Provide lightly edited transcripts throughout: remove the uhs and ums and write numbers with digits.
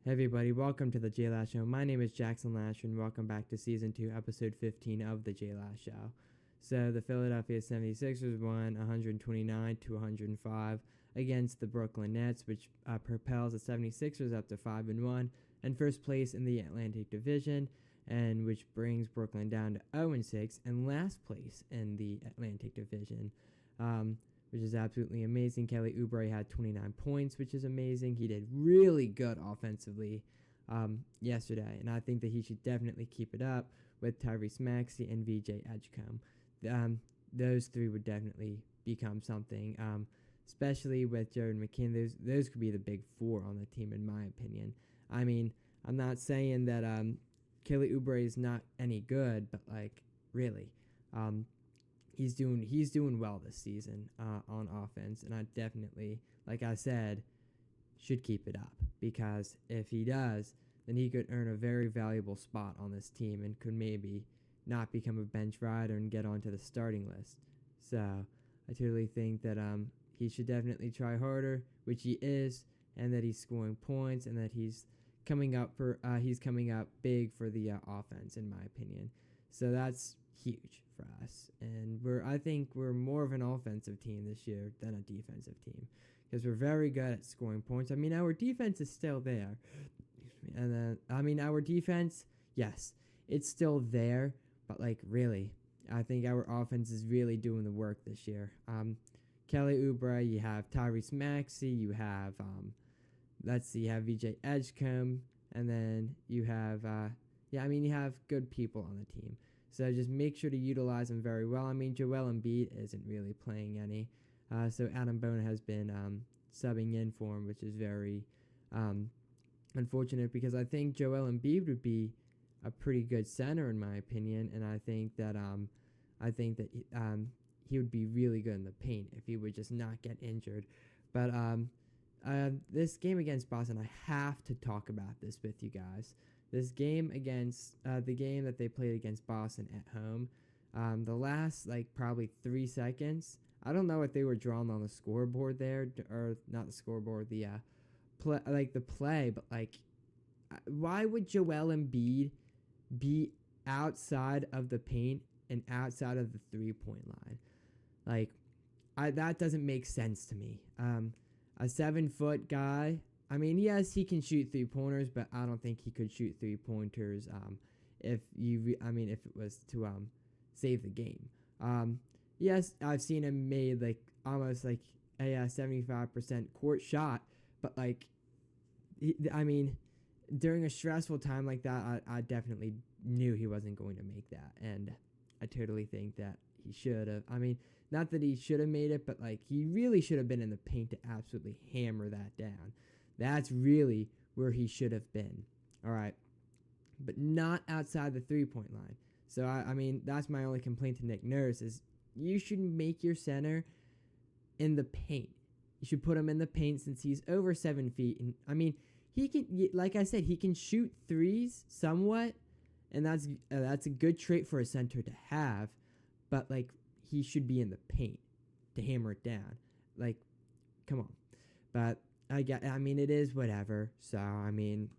Hey everybody, welcome to the JLash Show. My name is Jackson Lasher, and welcome back to Season 2, Episode 15 of the JLash Show. So the Philadelphia 76ers won 129-105 against the Brooklyn Nets, which propels the 76ers up to 5-1 and first place in the Atlantic Division, and which brings Brooklyn down to 0-6 and last place in the Atlantic Division. Which is absolutely amazing. Kelly Oubre had 29 points, which is amazing. He did really good offensively yesterday, and I think that he should definitely keep it up with Tyrese Maxey and VJ Edgecombe. Those three would definitely become something, especially with Jared McKinn. Those could be the big four on the team, in my opinion. I mean, I'm not saying that Kelly Oubre is not any good, but, like, really. He's doing well this season on offense, and I definitely, like I said, should keep it up, because if he does, then he could earn a very valuable spot on this team and could maybe not become a bench rider and get onto the starting list. So I totally think that he should definitely try harder, which he is, and that he's scoring points, and that he's coming up big for the offense, in my opinion. So that's huge for us, and I think we're more of an offensive team this year than a defensive team, because we're very good at scoring points. I mean, our defense is still there, and then our defense, yes, it's still there, but, like, really, I think our offense is really doing the work this year. Kelly Oubre, you have Tyrese Maxey, you have you have VJ Edgecombe, and then you have you have good people on the team. So just make sure to utilize them very well. I mean, Joel Embiid isn't really playing any. So Adam Bona has been subbing in for him, which is very unfortunate, because I think Joel Embiid would be a pretty good center, in my opinion, and I think that he would be really good in the paint if he would just not get injured. But this game against Boston, I have to talk about this with you guys. This game against the game that they played against Boston at home, the last, like, probably 3 seconds, I don't know if they were drawn on the scoreboard there, or not the scoreboard, the play, but, like, why would Joel Embiid be outside of the paint and outside of the 3-point line? Like, that doesn't make sense to me. A 7-foot guy. I mean, yes, he can shoot 3-pointers, but I don't think he could shoot 3-pointers if it was to save the game. Yes, I've seen him made, like, almost like a 75% court shot, but, like, during a stressful time like that, I definitely knew he wasn't going to make that, and I totally think that he should have. I mean, not that he should have made it, but, like, he really should have been in the paint to absolutely hammer that down. That's really where he should have been. All right. But not outside the 3-point line. So, I mean, that's my only complaint to Nick Nurse, is you should make your center in the paint. You should put him in the paint, since he's over 7 feet. And, I mean, he can, like I said, he can shoot threes somewhat, and that's a good trait for a center to have. But, like, he should be in the paint to hammer it down. Like, come on. But it is whatever. So, I mean,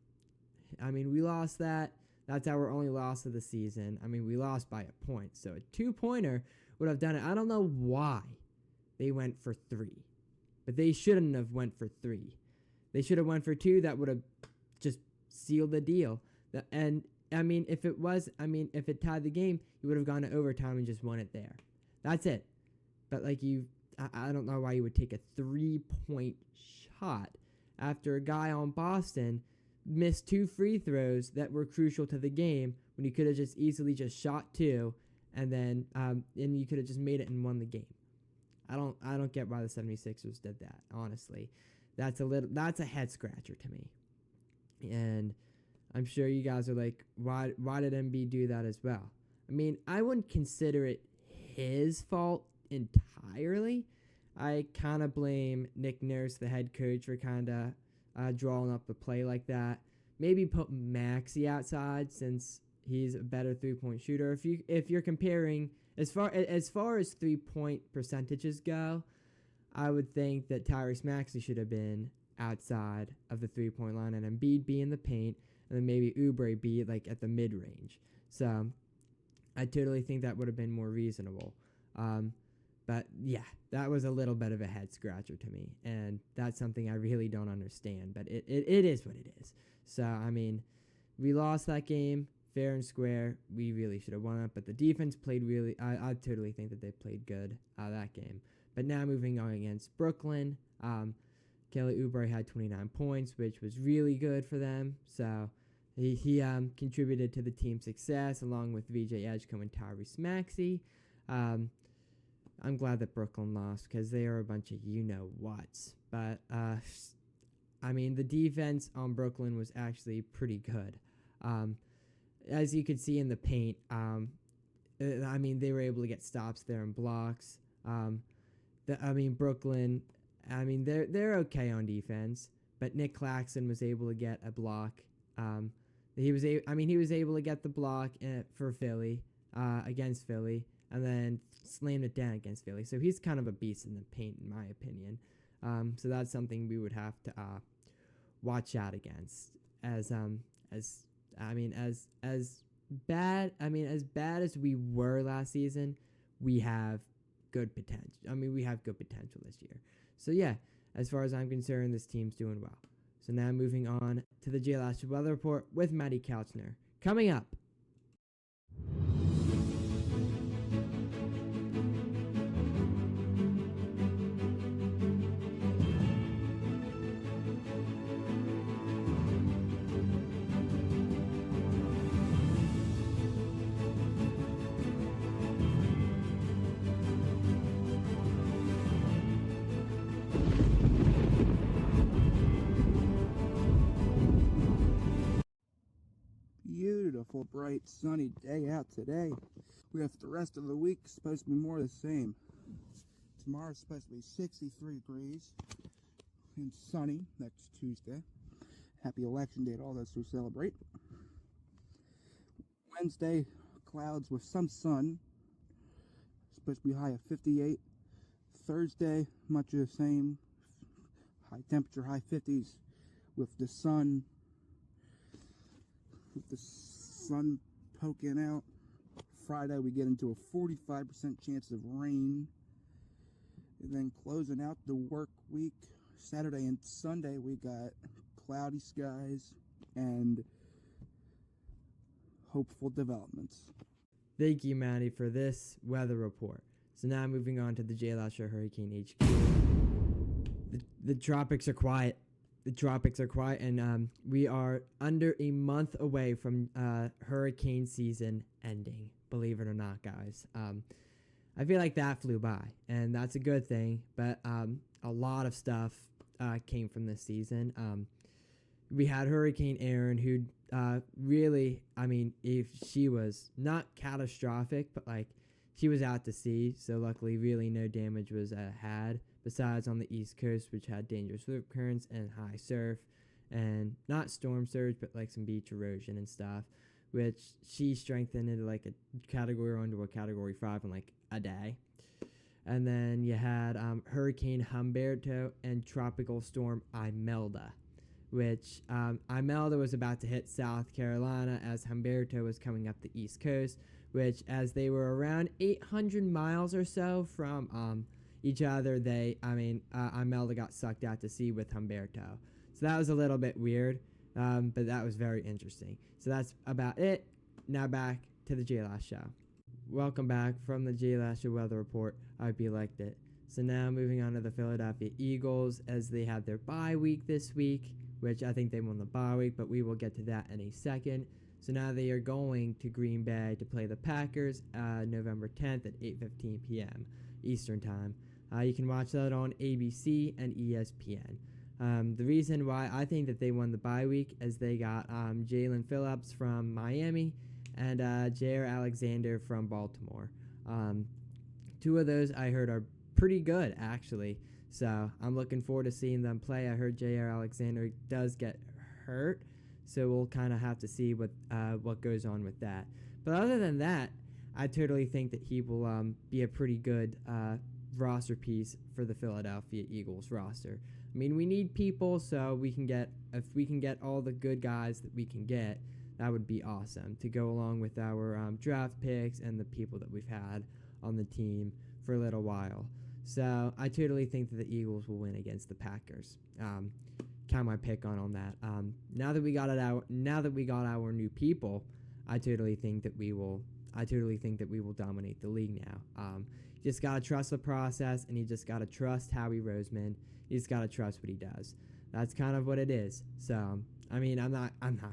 we lost that. That's our only loss of the season. I mean, we lost by a point. So a 2-pointer would have done it. I don't know why they went for 3, but they shouldn't have went for 3. They should have went for 2. That would have just sealed the deal. And I mean, if it tied the game, you would have gone to overtime and just won it there. That's it. But, like, I don't know why you would take a 3-point shot after a guy on Boston missed 2 free throws that were crucial to the game, when you could have just easily just shot 2, and then and you could have just made it and won the game. I don't get why the 76ers did that, honestly. That's a head scratcher to me. And I'm sure you guys are like, why did Embiid do that as well? I mean, I wouldn't consider it his fault entirely. I kind of blame Nick Nurse, the head coach, for kind of drawing up the play like that. Maybe put Maxey outside, since he's a better 3-point shooter. If you're comparing as far as 3-point percentages go, I would think that Tyrese Maxey should have been outside of the 3-point line and Embiid be in the paint, and then maybe Oubre be like at the mid range. So I totally think that would have been more reasonable. But yeah, that was a little bit of a head scratcher to me, and that's something I really don't understand. But it is what it is. So I mean, we lost that game fair and square. We really should have won it, but the defense played really. I totally think that they played good that game. But now moving on against Brooklyn, Kelly Oubre had 29 points, which was really good for them. So he contributed to the team's success along with VJ Edgecombe and Tyrese Maxey. I'm glad that Brooklyn lost because they are a bunch of you-know-whats. But, I mean, the defense on Brooklyn was actually pretty good. As you could see in the paint, I mean, they were able to get stops there and blocks. Brooklyn, I mean, they're okay on defense, but Nick Claxton was able to get a block. He was able to get the block for Philly, against Philly, and then slammed it down against Philly. So he's kind of a beast in the paint, in my opinion. So that's something we would have to watch out against. As bad as we were last season, we have good potential. We have good potential this year. So yeah, as far as I'm concerned, this team's doing well. So now moving on to the JLash Weather Report with Maddie Couchner. Coming up. Beautiful, bright, sunny day out today. We have the rest of the week supposed to be more of the same. Tomorrow's supposed to be 63 degrees and sunny next Tuesday. Happy election day to all those who celebrate. Wednesday, clouds with some sun. Supposed to be high of 58. Thursday, much of the same. High temperature, high 50s with the sun poking out. Friday we get into a 45% chance of rain, and then closing out the work week, Saturday and Sunday we got cloudy skies and hopeful developments. Thank you, Maddie, for this weather report. So now moving on to the JLash Show Hurricane HQ. The tropics are quiet. And we are under a month away from hurricane season ending, believe it or not, guys. I feel like that flew by, and that's a good thing, but a lot of stuff came from this season. We had Hurricane Erin, who really, if she was not catastrophic, but she was out to sea, so luckily really no damage was had, besides on the East Coast, which had dangerous rip currents and high surf, and not storm surge, but some beach erosion and stuff, which she strengthened into a Category 1 to a Category 5 in a day. And then you had Hurricane Humberto and Tropical Storm Imelda, which Imelda was about to hit South Carolina as Humberto was coming up the East Coast, which as they were around 800 miles or so from each other, Imelda got sucked out to sea with Humberto. So that was a little bit weird, but that was very interesting. So that's about it. Now back to the JLash Show. Welcome back from the JLash Show Weather Report. I hope you liked it. So now moving on to the Philadelphia Eagles, as they had their bye week this week, which I think they won the bye week, but we will get to that in a second. So now they are going to Green Bay to play the Packers November 10th at 8:15 p.m. Eastern Time. You can watch that on ABC and ESPN. The reason why I think that they won the bye week is they got Jalen Phillips from Miami and Jair Alexander from Baltimore. Two of those I heard are pretty good, actually. So I'm looking forward to seeing them play. I heard Jair Alexander does get hurt, so we'll kind of have to see what goes on with that. But other than that, I totally think that he will be a pretty good roster piece for the Philadelphia Eagles roster. I mean, we need people, so if we can get all the good guys that we can get, that would be awesome to go along with our draft picks and the people that we've had on the team for a little while. So I totally think that the Eagles will win against the Packers. Count my pick on that. Now that we got our new people, I totally think that we will dominate the league now. You just gotta trust the process, and you just gotta trust Howie Roseman. You just gotta trust what he does. That's kind of what it is. So I mean, I'm not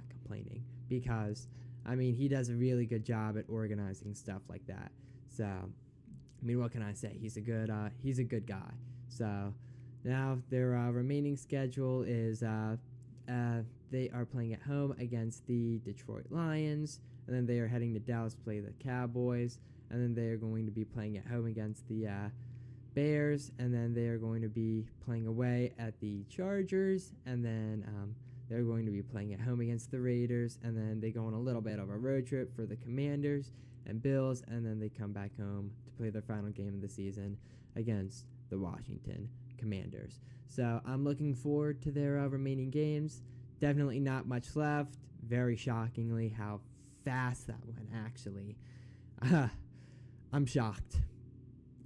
complaining, because I mean, he does a really good job at organizing stuff like that. So I mean, what can I say? He's a good guy. So now their remaining schedule is they are playing at home against the Detroit Lions, and then they are heading to Dallas to play the Cowboys, and then they are going to be playing at home against the Bears, and then they are going to be playing away at the Chargers, and then they're going to be playing at home against the Raiders, and then they go on a little bit of a road trip for the Commanders and Bills, and then they come back home to play their final game of the season against the Washington Commanders. So I'm looking forward to their remaining games. Definitely not much left. Very shockingly how fast that went, actually. I'm shocked.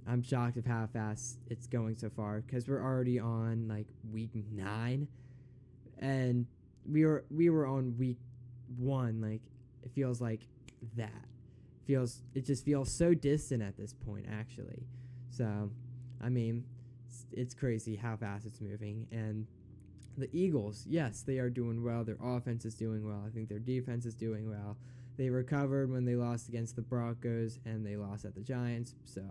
I'm shocked of how fast it's going so far, because we're already on like week 9, and we were on week 1. Like, it feels like that. It just feels so distant at this point, actually. So, I mean, it's crazy how fast it's moving. And the Eagles, yes, they are doing well. Their offense is doing well. I think their defense is doing well. They recovered when they lost against the Broncos, and they lost at the Giants. So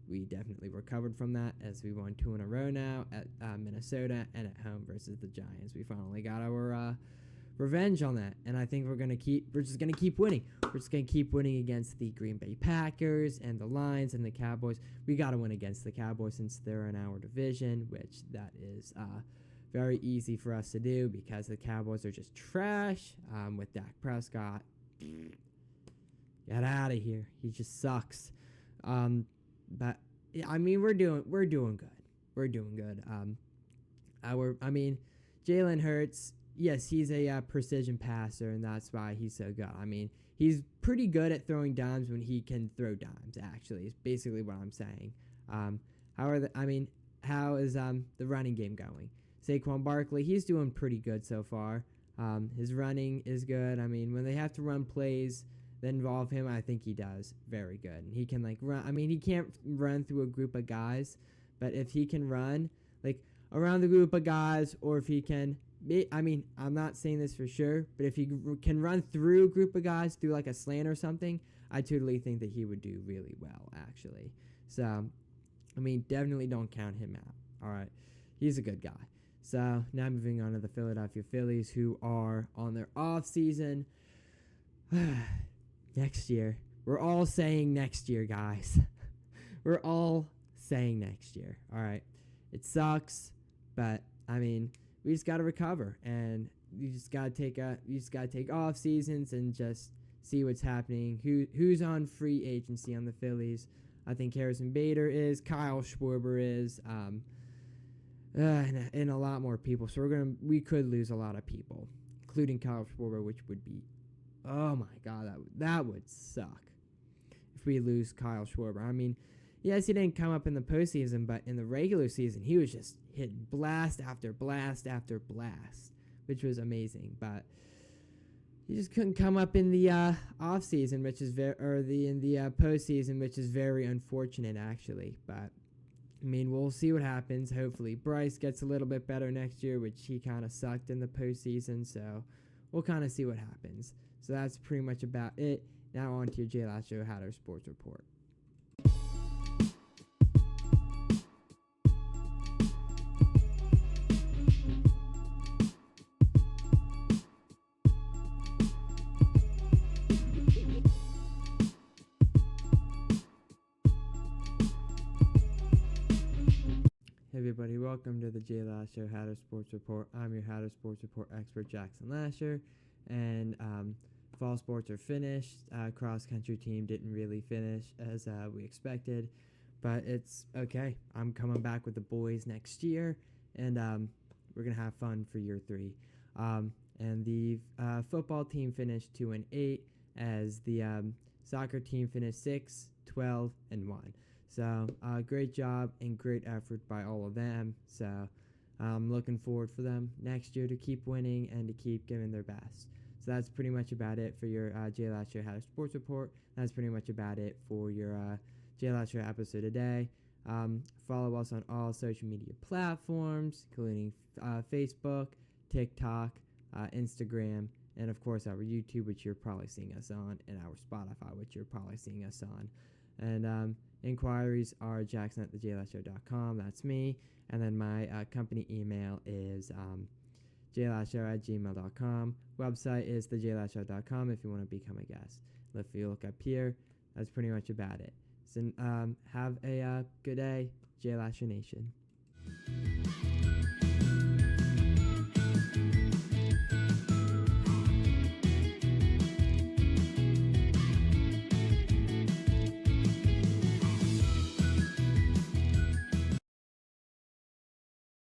we definitely recovered from that, as we won 2 in a row now at Minnesota and at home versus the Giants. We finally got our revenge on that, and I think we're just gonna keep winning. We're just gonna keep winning against the Green Bay Packers and the Lions and the Cowboys. We gotta win against the Cowboys since they're in our division, which that is very easy for us to do, because the Cowboys are just trash. With Dak Prescott, get out of here. He just sucks. But I mean, we're doing good. We're doing good. Jalen Hurts, yes, he's a precision passer, and that's why he's so good. I mean, he's pretty good at throwing dimes when he can throw dimes, actually, is basically what I'm saying. How is the running game going? Saquon Barkley, he's doing pretty good so far. His running is good. I mean, when they have to run plays that involve him, I think he does very good. And he can, like, run. I mean, he can't run through a group of guys, but if he can run, like, around the group of guys, or if he can, I mean, I'm not saying this for sure, but if he can run through a group of guys, through, like, a slant or something, I totally think that he would do really well, actually. So, I mean, definitely don't count him out. All right. He's a good guy. So, now moving on to the Philadelphia Phillies, who are on their off season. Next year. We're all saying next year, guys. We're all saying next year. All right. It sucks, but I mean, we just got to recover, and you just got to take off seasons and just see what's happening. Who's on free agency on the Phillies? I think Harrison Bader is, Kyle Schwarber is, and a lot more people. So we could lose a lot of people, including Kyle Schwarber, which would be, oh my God, that would suck if we lose Kyle Schwarber. I mean, yes, he didn't come up in the postseason, but in the regular season, he was just hitting blast after blast after blast, which was amazing. But he just couldn't come up in the off season, which is in the postseason, which is very unfortunate, actually. But I mean, we'll see what happens. Hopefully, Bryce gets a little bit better next year, which he kind of sucked in the postseason. So we'll kind of see what happens. So that's pretty much about it. Now on to your JLash Show Hatter Sports Report. Hey everybody, welcome to the JLash Show Hatter Sports Report. I'm your Hatter Sports Report expert, Jackson Lasher, and fall sports are finished. Cross country team didn't really finish as we expected, but it's okay. I'm coming back with the boys next year, and we're gonna have fun for year 3. And the football team finished 2-8, as the soccer team finished 6-12-1. So great job and great effort by all of them. So I'm looking forward for them next year to keep winning and to keep giving their best. So that's pretty much about it for your JLash Show How to Sports Report. That's pretty much about it for your JLash Show episode today. Follow us on all social media platforms, including Facebook, TikTok, Instagram, and of course our YouTube, which you're probably seeing us on, and our Spotify, which you're probably seeing us on. And inquiries are jackson@thejlashow.com. That's me. And then my company email is jlashow@gmail.com. Website is thejlashow.com if you want to become a guest. If you look up here, that's pretty much about it. So have a good day, JLash Nation.